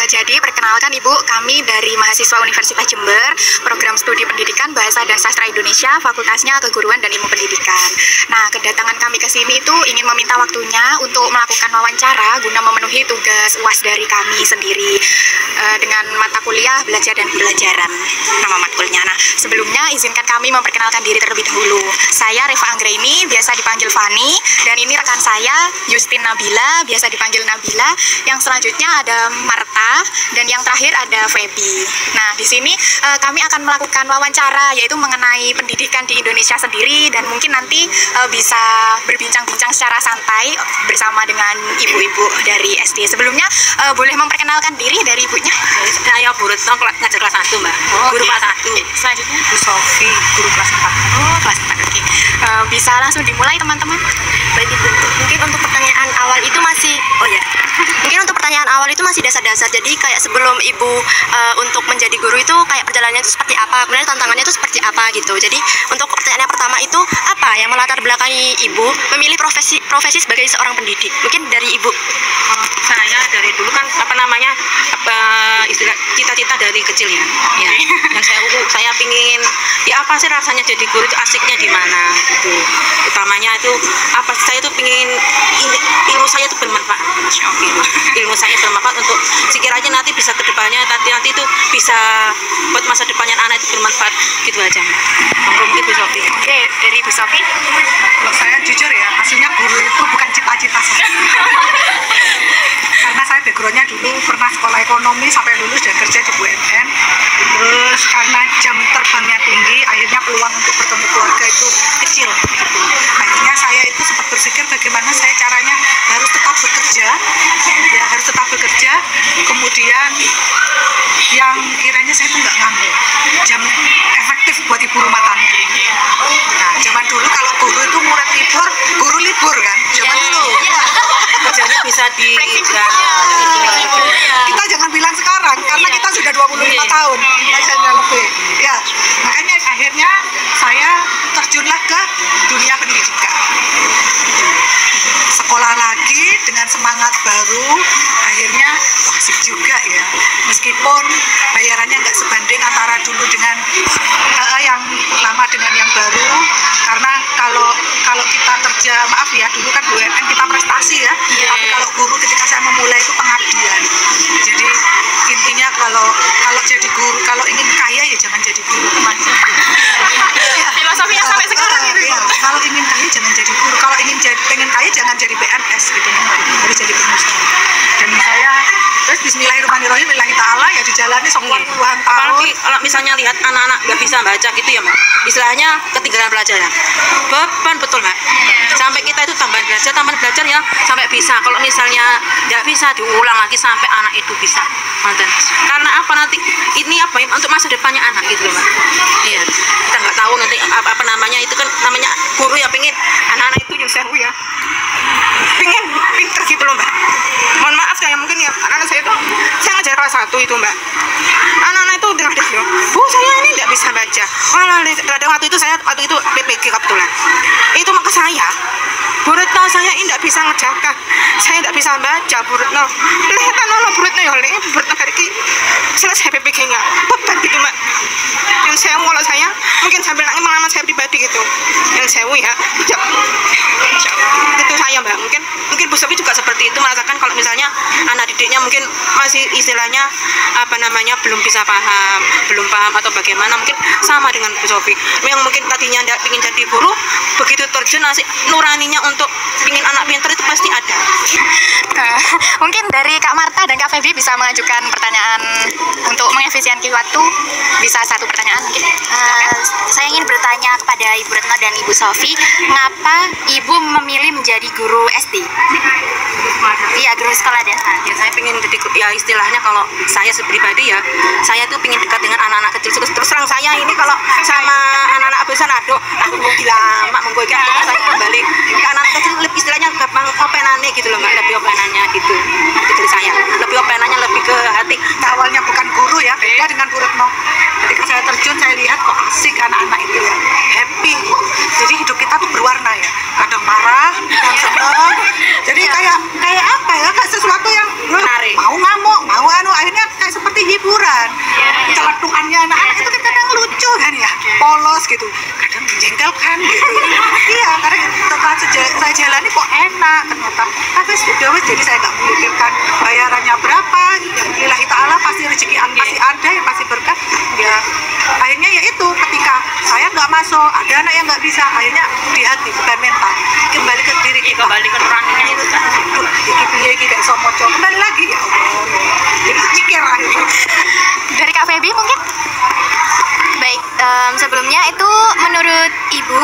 Jadi perkenalkan Ibu, kami dari mahasiswa Universitas Jember, program studi pendidikan Bahasa dan Sastra Indonesia, fakultasnya Keguruan dan Ilmu Pendidikan. Nah, kedatangan kami ke sini itu ingin meminta waktunya untuk melakukan wawancara guna memenuhi tugas UAS dari kami sendiri dengan mata kuliah belajar dan pembelajaran, nama matkulnya. Nah, sebelumnya izinkan kami memperkenalkan diri terlebih dahulu. Saya Reva Anggraini, biasa dipanggil Fani, dan ini rekan saya Justin Nabila, biasa dipanggil Nabila. Yang selanjutnya ada Marta, dan yang terakhir ada Feby. Nah, di sini kami akan melakukan wawancara yaitu mengenai pendidikan di Indonesia sendiri, dan mungkin nanti bisa berbincang-bincang secara santai bersama dengan ibu-ibu dari SD. Sebelumnya boleh memperkenalkan diri dari ibunya. Saya Bu Retno, ngajar kelas 1, Mbak. Guru kelas 1. Selanjutnya Bu Sofi, guru kelas 4. Oh, kelas 4. Oke. Bisa langsung dimulai, teman-teman. Baik Ibu, mungkin untuk pertanyaan awal itu masih dasar-dasar. Jadi kayak sebelum Ibu untuk menjadi guru itu kayak perjalanannya itu seperti apa, kemudian tantangannya itu seperti apa gitu. Jadi untuk pertanyaan yang pertama itu apa yang melatar belakangi Ibu memilih profesi sebagai seorang pendidik? Mungkin dari Ibu. Saya dari dulu kan istilah cita-cita dari kecil ya. Dan saya pingin apa sih rasanya jadi guru itu, asiknya di mana gitu. Utamanya itu saya itu pingin ilmu saya itu bermanfaat. Ilmu saya bermanfaat untuk sekiranya nanti bisa kedepannya nanti itu bisa buat masa depannya anak itu bermanfaat gitu aja. Mungkin Bu Sofi. Oke, dari Bu Sofi. Kalau saya jujur ya, aslinya guru itu bukan cita-cita saya. Karena saya backgroundnya dulu pernah sekolah ekonomi sampai lulus dan kerja di BUMN. Terus karena jam terbangnya tinggi, akhirnya peluang untuk bertemu keluarga itu kecil. Akhirnya saya itu sempat berpikir bagaimana saya caranya harus tetap bekerja, kemudian yang kiranya saya itu nggak nganggur, jam efektif buat ibu rumah tangga. Nah, zaman dulu kalau guru itu murid libur, guru libur kan, zaman dulu. Kerjanya bisa di Kita jangan bilang sekarang, karena kita sudah 25 tahun, biasanya lebih. Ya, makanya akhirnya saya terjunlah ke dunia pendidikan. Sekolah lagi dengan semangat baru, akhirnya asik juga ya. Meskipun bayarannya nggak sebanding antara dulu dengan yang lama dengan yang baru, karena kalau kita kerja, maaf ya, dulu kan BUMN kita prestasi ya, tapi kalau guru ketika saya memulai itu pengabdian. Jadi intinya kalau jadi guru, kalau ingin kaya ya jangan jadi guru. Filosofinya sampai sekarang ini. Ya, kalau ingin kaya jangan jadi guru, kalau pengen kaya jangan jadi PNS gitu, tapi jadi pengusaha. Dan saya terus bismillahirrahmanirrahim, billahi ta'ala ya dijalani sekian puluhan tahun. Apalagi kalau misalnya lihat anak-anak nggak bisa baca gitu ya, Mbak, istilahnya ketinggalan pelajaran, beban betul, Mbak. Sampai kita itu tambahan belajar ya sampai bisa. Kalau misalnya nggak bisa, diulang lagi sampai anak itu bisa. Karena apa, nanti ini apa ya, untuk masa depannya anak gitu loh, Mbak. Iya, kita nggak tahu nanti apa namanya, itu kan namanya guru ya, pengen anak-anak itu yang seru ya, pengen pinter gitu loh, Mbak. Mohon maaf ya, mungkin ya anak-anak saya itu, saya ngajar kelas 1 itu, Mbak. Anak-anak itu dengar deh, Bu, saya ini nggak bisa baca. Kadang waktu itu PPG kebetulan. Itu maka saya, Bu Retno, saya ini nggak bisa ngejaga, saya nggak bisa baca, Bu Retno. Lihat anak Bu Retno ya, Bu Retno hari ini selesai PPG-nya, beban gitu, Mbak. Yang saya mulai saya mungkin sambil nangis pengalaman saya pribadi gitu, yang saya ya, itu saya, Mbak. Mungkin Bu Sofi juga seperti itu, merasakan kalau misalnya anak didiknya mungkin masih istilahnya belum bisa paham, belum paham atau bagaimana, mungkin sama dengan Bu Sofi yang mungkin tadinya tidak ingin jadi guru, begitu terjun nuraninya untuk ingin anak pintar itu pasti ada. Mungkin dari Kak Marta dan Kak Feby bisa mengajukan pertanyaan untuk mengefisiensi waktu. Bisa satu pertanyaan mungkin. Saya ingin bertanya kepada Ibu Retno dan Ibu Sofi, mengapa Ibu memilih menjadi guru SD? Iya, guru sekolah dasar. Ya, saya pengen jadi, ya istilahnya kalau saya pribadi ya, saya tuh pengen dekat dengan anak-anak kecil. Terus terang saya ini kalau sama anak-anak besar, aduh, aku mau lama menggoyang, saya kembali ke anak-anak kecil, lebih istilahnya gampang openannya gitu loh, Mbak, lebih openannya gitu. Itu dari saya, lebih openannya, lebih ke hati. Awalnya bukan guru ya, beda dengan Bu Retno. Jadi ketika saya terjun, saya lihat kok asik anak-anak itu ya, happy. Jadi hidup kita tuh berwarna ya, kadang marah, kadang senang. Jadi kayak apa ya, kayak sesuatu yang menarik. mau seperti hiburan. Celetukannya anak-anak itu kan kadang lucu kan ya, polos gitu, kadang menjengkelkan gitu. Iya, karena setelah saya jalani kok enak ternyata. Tapi sudah wes, jadi saya nggak memikirkan bayarannya berapa. Ya lillahi ta'ala, pasti rezeki pasti ada, ya pasti berkah. Ya akhirnya ya itu, ketika saya nggak masuk, ada anak yang nggak bisa, akhirnya di hati bukan mental, kembali ke diri kita, kembali ke nuraninya itu kan. Iki tidak iso moco, kembali lagi ya Allah. Jadi cikir akhirnya. Dari Kak Feby mungkin? Baik, sebelumnya itu menurut Ibu,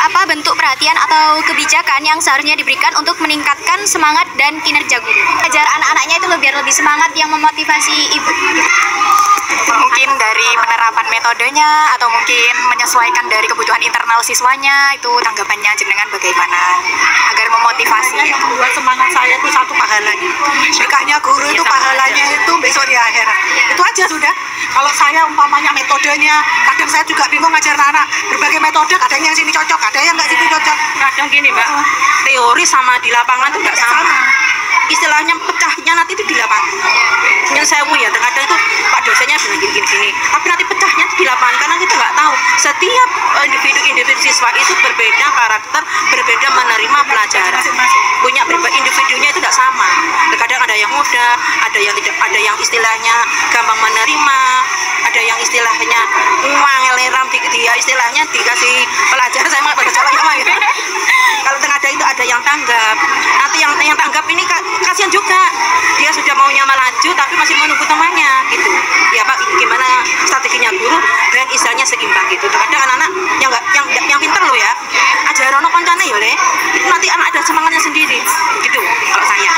apa bentuk perhatian atau kebijakan yang seharusnya diberikan untuk meningkatkan semangat dan kinerja guru? Ajar anak-anaknya itu biar lebih semangat, yang memotivasi Ibu. Mungkin dari penerapan metodenya atau mungkin menyesuaikan dari kebutuhan internal siswanya, itu tanggapannya jenengan bagaimana agar memotivasi? Yang membuat semangat saya itu satu, pahalanya. Berkahnya guru itu pahalanya itu besok di akhirat. Itu aja sudah. Kalau saya umpamanya metodenya, kadang saya juga bingung ngajar anak berbagai metode, kadang yang sini cocok, ada yang nggak sini cocok. Kadang gini Mbak, teori sama di lapangan itu nggak sama. Istilahnya pecahnya nanti itu di lapangan. Yang sewu ya, terkadang itu Pak dosennya bilang gini-gini, tapi nanti pecahnya itu di lapangan, karena kita nggak tahu setiap individu siswa itu berbeda karakter, berbeda menerima pelajaran, punya individunya itu tidak sama. Terkadang ada yang muda, ada yang tidak, ada yang istilahnya gampang menerima, ada yang istilahnya ngeleram, dia istilahnya dikasih pelajaran saya mau berjalan sama ya. Kalau terkadang itu ada yang tanggap, nanti yang tanggap ini kasihan juga, dia sudah maunya melaju tapi masih menunggu temannya gitu. Ya Pak, gimana strateginya guru dan istilahnya seimbang gitu. Terkadang anak-anak yang pintar loh ya, ajarono koncane ya le, itu nanti anak ada semangatnya sendiri gitu. Kalau saya,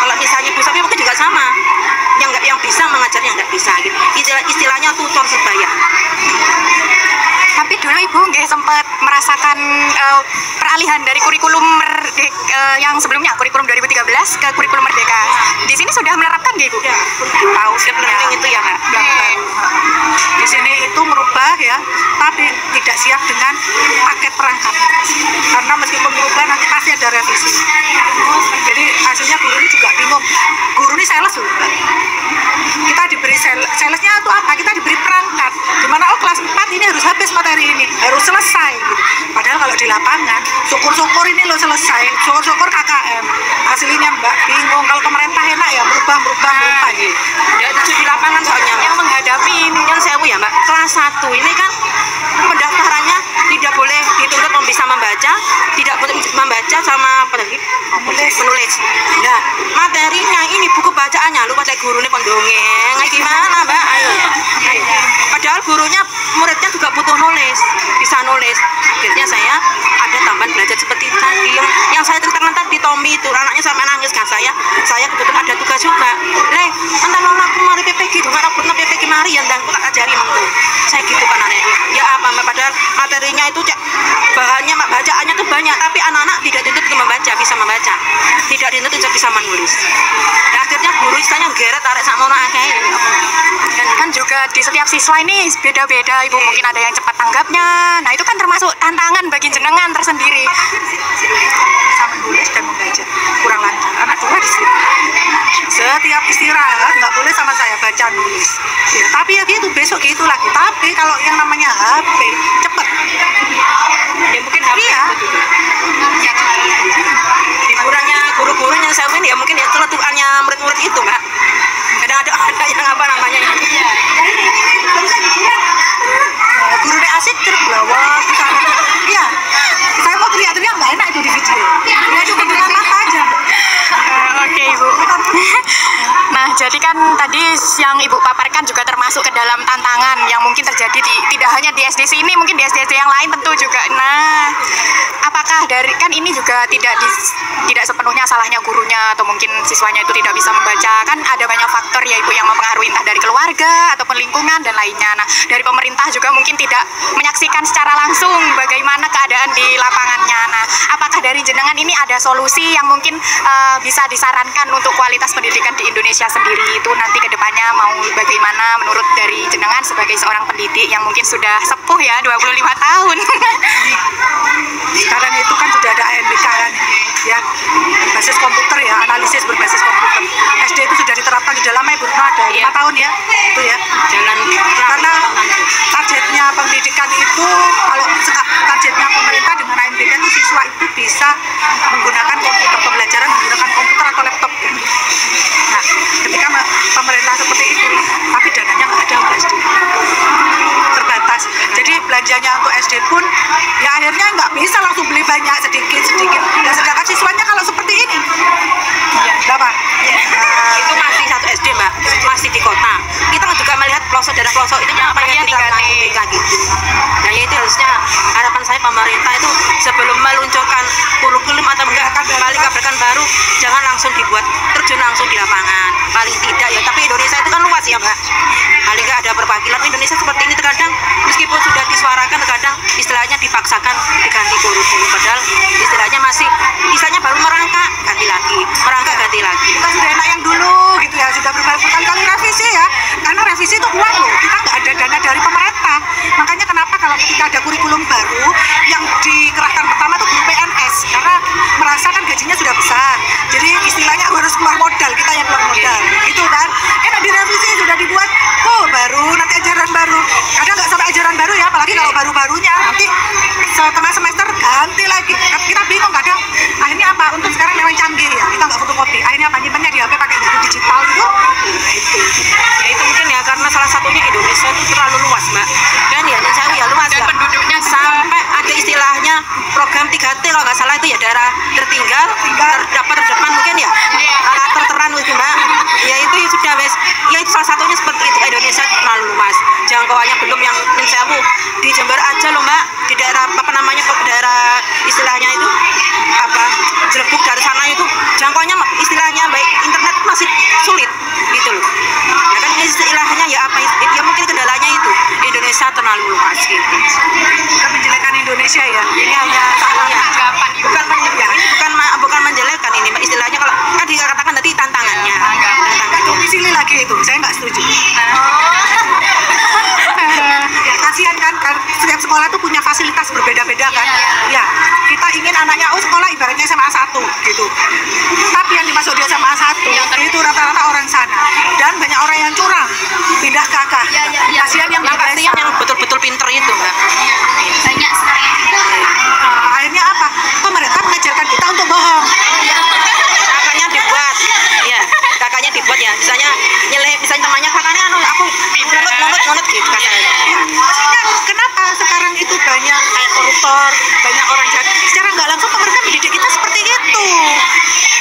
kalau misalnya Bu Safi mungkin juga sama, yang bisa mengajar, yang nggak bisa gitu. Istilahnya tutor sebaya. Tapi dulu Ibu nggak sempat merasakan peralihan dari kurikulum yang sebelumnya, kurikulum 2013 ke kurikulum Merdeka. Di sini sudah menerapkan nggak Ibu? Ya, tahu Learning itu ya Kak. Di sini itu merubah ya, tapi tidak siap dengan paket perangkat. Karena meskipun merubah nanti pasti ada revisi. Jadi hasilnya guru ini juga bingung. Guru ini sales juga. Kita diberi salesnya itu apa? Kita diberi perangkat. Dimana kelas 4 ini harus habis materi ini, harus selesai. Gitu. Padahal kalau di lapangan, syukur-syukur ini lo selesai, syukur-syukur KKM. Hasilnya Mbak bingung. Kalau pemerintah enak ya berubah gitu. Ya itu di lapangan soalnya yang menghadapi yang sewu ya Mbak, kelas 1 ini kan pendaftarannya tidak boleh dituntut bisa membaca, tidak boleh membaca sama apa lagi? Menulis. Nah, materinya ini buku bacaannya lu pakai guru nih pendongeng. Gimana Mbak? Ayo. Padahal gurunya, muridnya juga butuh nulis, bisa nulis. Akhirnya saya ada tambahan belajar seperti tadi yang saya ceritakan tadi, Tommy itu anaknya sampai nangis kan, saya kebetulan ada tugas juga. Le, entar lo aku mari PPG, dengan aku PPG mari yang dan aku tak ajari mangko. Saya gitu kan anaknya. Ya apa Mbak, padahal materinya itu bahannya bacaannya tuh banyak, tapi anak-anak tidak dituntut untuk membaca, bisa membaca. Tidak dituntut untuk bisa menulis. Nah, akhirnya guru istilahnya geret tarik sama orang akeh. Dan kan juga di setiap siswa ini beda-beda Ibu, mungkin ada yang cepat tanggapnya. Nah itu kan termasuk tantangan bagi jenengan tersendiri. Bisa menulis dan membaca kurang lancar. Anak dua di sini. Setiap istirahat nggak boleh sama saya baca nulis. Ya, tapi ya gitu besok gitu lagi. Tapi kalau yang namanya HP cepet. Ya mungkin HP Iya. itu juga. Kurangnya guru-guru yang saya ya mungkin ya celetukannya murid-murid itu Mbak. Kadang ada yang apa namanya ya. Guru dek asik terbelawak ke sana. Iya. Saya mau teriak-teriak nggak enak itu di video. Ya cuma dengan mata aja. Oke Ibu. Nah jadi kan tadi yang Ibu paparkan juga termasuk ke dalam tantangan yang mungkin terjadi tidak hanya di SD sini, mungkin di SD yang lain tentu juga. Nah apakah dari kan ini juga tidak sepenuhnya salahnya gurunya atau mungkin siswanya itu tidak bisa membaca, kan ada banyak faktor ya Ibu yang mempengaruhi, entah dari keluarga ataupun lingkungan dan lainnya. Nah dari pemerintah juga mungkin tidak menyaksikan secara langsung bagaimana keadaan di lapangannya. Nah apakah dari jenengan ini ada solusi yang mungkin bisa disarankan untuk kualitas pendidikan di Indonesia sendiri itu nanti ke depannya mau bagaimana menurut dari jenengan sebagai seorang pendidik yang mungkin sudah sepuh ya 25 tahun. Sekarang itu kan sudah ada ANBK kan, ya berbasis komputer ya, analisis berbasis komputer. SD itu sudah diterapkan di dalamnya Ibu Nurma ada 5 tahun ya itu ya. Jalan Karena targetnya pendidikan itu kalau targetnya pemerintah dengan AMDK itu siswa itu bisa menggunakan komputer pembelajaran menggunakan komputer atau laptop. Nah, ketika pemerintah seperti itu, tapi dananya nggak ada untuk SD, terbatas. Jadi belanjanya untuk SD pun ya akhirnya nggak bisa langsung beli banyak sedikit. Dan sedangkan siswanya kalau seperti ini, berapa? itu masih satu SD mbak, masih di kota. Kita juga melihat pelosok daerah pelosok itu apa yang kita lagi. Nah itu harusnya harapan saya pemerintah itu sebelum meluncurkan kurikulum atau kembali kebijakan baru, jangan langsung dibuat terjun langsung di lapangan. Paling tidak ya, tapi Indonesia itu kan luas ya mbak. Paling nggak ada perwakilan Indonesia seperti ini terkadang meskipun sudah disuarakan terkadang istilahnya dipaksakan diganti kurikulum, padahal istilahnya masih baru merangkak ganti lagi, merangkak ganti lagi. Kita sudah enak yang dulu gitu ya, sudah berkali-kali revisi ya, karena revisi itu uang loh, kita nggak ada dana dari pemerintah. Makanya kenapa kalau ketika ada kurikulum baru yang dikerahkan pertama itu guru PNS, karena merasa kan gajinya sudah besar, jadi istilahnya harus keluar modal, kita yang keluar modal gitu kan. Direvisi sudah dibuat baru, nanti ajaran baru, kadang nggak sampai ajaran baru ya, apalagi kalau baru-barunya nanti setengah semester ganti lagi, kita bingung kadang. Akhirnya apa, untuk sekarang memang canggih ya, kita nggak fotokopi, akhirnya apa, nyimpennya di HP pakai buku digital itu. Ya itu mungkin ya karena salah satunya Indonesia itu terlalu luas mbak, kan ya jauh ya luas Dan ya, penduduknya sampai ada istilahnya program 3T kalau nggak salah itu ya, daerah tertinggal, terdapat terdepan mungkin ya, terteran gitu mbak. Ya itu sudah wes, ya itu salah satunya seperti itu. Indonesia terlalu luas, jangkauannya belum yang mensewu di Jember aja loh mbak, di daerah apa namanya, daerah istilahnya itu apa Jelebuk dari sana itu jangkauannya istilahnya baik internet masih sulit gitu loh. Ya kan istilahnya ya apa ya, mungkin kendalanya itu Indonesia terlalu luas gitu. Kita menjelekan Indonesia ya, ini hanya bukan menjelekan ini mbak, istilahnya kalau kan dikatakan tadi tantangannya. Domisili lagi itu, saya nggak setuju. Ya, kasihan kan setiap sekolah tuh punya fasilitas berbeda-beda kan. Ya, kita ingin anaknya sekolah ibaratnya SMA 1 gitu. Tapi yang dimasuk di SMA 1 itu rata-rata orang sana, dan banyak orang yang curang pindah ke AK. Kasihan yang kasihan yang betul-betul pinter itu mbak. Banyak sekali. Akhirnya apa? Pemerintah mengajarkan kita untuk bohong. Kakaknya dibuat ya, misalnya nyelip, misalnya temannya kakaknya aku nunut gitu kan. Maksudnya kenapa sekarang itu banyak kayak koruptor, banyak orang jahat, secara nggak langsung pemerintah mendidik kita seperti itu.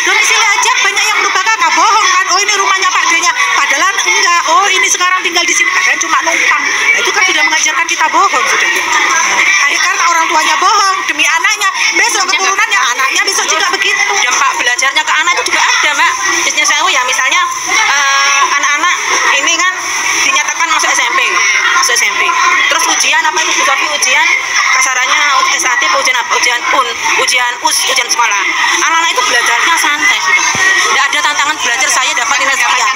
Domisili aja banyak yang lupa kakak, bohong kan, oh ini rumahnya Pak D-nya, padahal enggak, oh ini sekarang tinggal di sini, padahal cuma numpang. Nah itu kan sudah mengajarkan kita bohong sudah. Akhirnya karena orang tuanya bohong demi anaknya, besok keturunannya anaknya besok juga begitu. Dampak belajarnya ke anak itu juga ada mbak. Bisnis saya ya misalnya anak-anak ini kan dinyatakan masuk SMP, terus ujian apa itu ujian kasarannya SAT, ujian apa, ujian ujian sekolah. Anak-anak itu belajarnya santai sudah, tidak ada tantangan belajar saya dapat nilai sekian,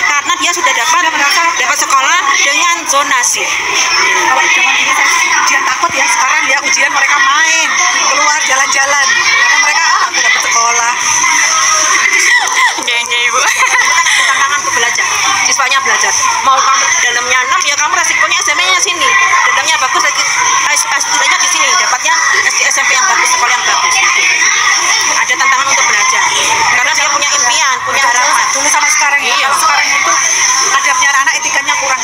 karena dia sudah dapat sekolah dengan zonasi. Kalau zaman ini saya ujian takut ya, sekarang ya ujian mereka main keluar jalan-jalan karena mereka aku dapat sekolah. Ibu. Tantangan untuk belajar, siswanya belajar. Mau kamu dalamnya 6 ya kamu resikonya SMP-nya sini, dalamnya bagus lagi setidaknya di sini dapatnya SMP yang bagus, sekolah yang bagus. Ada tantangan untuk belajar karena dia punya impian, punya harapan. Dulu sama sekarang ya, kalau sekarang itu adabnya anak etikanya kurang.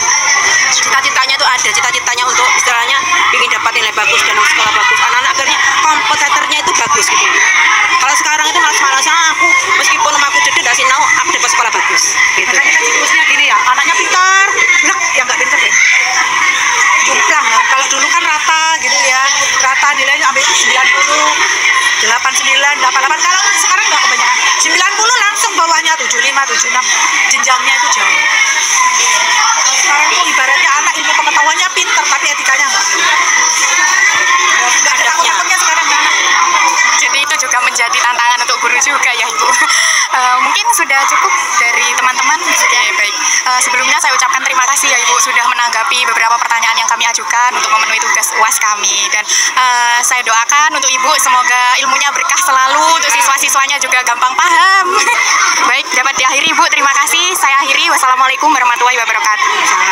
Cita-citanya itu ada, cita-citanya untuk istilahnya ingin dapat nilai bagus dan sekolah bagus. Anak-anak akhirnya kompetitornya itu bagus gitu. Kalau sekarang itu malas-malasan aku meskipun aku cedek dari sini aku dapat sekolah bagus. Gitu. Makanya kan siklusnya gini ya, anaknya pintar, yang nggak pintar ya. Jumplang ya. Kalau dulu kan rata gitu ya, rata nilainya ambil 90, 89, 88. Kalau sekarang nggak kebanyakan, 90 langsung bawahnya 75, 76, jenjangnya itu jauh. Sekarang tuh ibaratnya anak ilmu pengetahuannya pintar, tapi etikanya nggak. Nggak ada takut-takutnya sekarang kan. Jadi itu juga menjadi tantangan untuk guru juga ya Ibu. Mungkin sudah cukup dari teman-teman. Oke, baik. Sebelumnya saya ucapkan terima kasih ya Ibu sudah menanggapi beberapa pertanyaan yang kami ajukan untuk memenuhi tugas UAS kami. Dan saya doakan untuk Ibu semoga ilmunya berkah selalu, untuk siswa-siswanya juga gampang paham. Baik, dapat diakhiri Ibu. Terima kasih. Saya akhiri. Wassalamualaikum warahmatullahi wabarakatuh.